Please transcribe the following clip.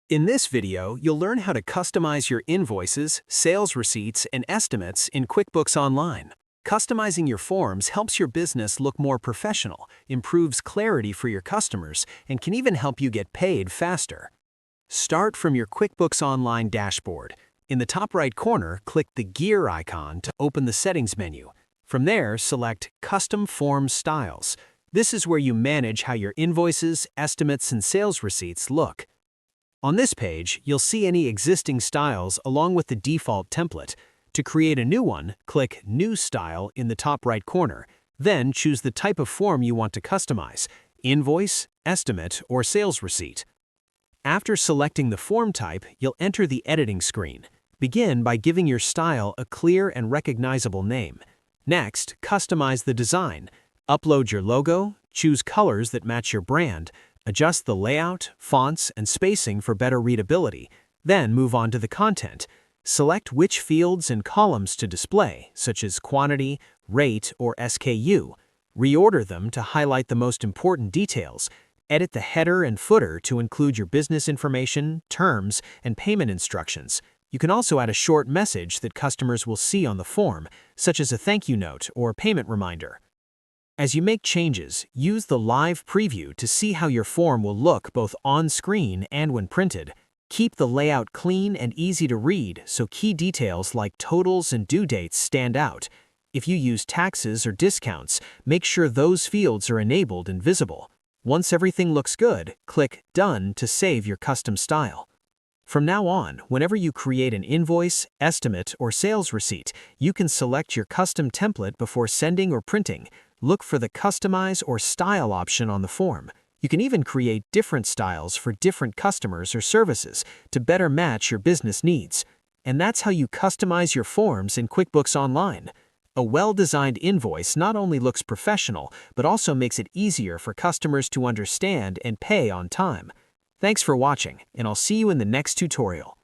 In this video, you'll learn how to customize your invoices, sales receipts, and estimates in QuickBooks Online. Customizing your forms helps your business look more professional, improves clarity for your customers, and can even help you get paid faster. Start from your QuickBooks Online dashboard. In the top right corner, click the gear icon to open the settings menu. From there, select Custom Form Styles. This is where you manage how your invoices, estimates, and sales receipts look. On this page, you'll see any existing styles along with the default template. To create a new one, click New Style in the top right corner. Then choose the type of form you want to customize: invoice, estimate, or sales receipt. After selecting the form type, you'll enter the editing screen. Begin by giving your style a clear and recognizable name. Next, customize the design. Upload your logo, choose colors that match your brand, adjust the layout, fonts, and spacing for better readability. Then move on to the content. Select which fields and columns to display, such as quantity, rate, or SKU. Reorder them to highlight the most important details. Edit the header and footer to include your business information, terms, and payment instructions. You can also add a short message that customers will see on the form, such as a thank you note or payment reminder. As you make changes, use the live preview to see how your form will look both on screen and when printed. Keep the layout clean and easy to read so key details like totals and due dates stand out. If you use taxes or discounts, make sure those fields are enabled and visible. Once everything looks good, click Done to save your custom style. From now on, whenever you create an invoice, estimate, or sales receipt, you can select your custom template before sending or printing. Look for the Customize or Style option on the form. You can even create different styles for different customers or services to better match your business needs. And that's how you customize your forms in QuickBooks Online. A well-designed invoice not only looks professional, but also makes it easier for customers to understand and pay on time. Thanks for watching, and I'll see you in the next tutorial.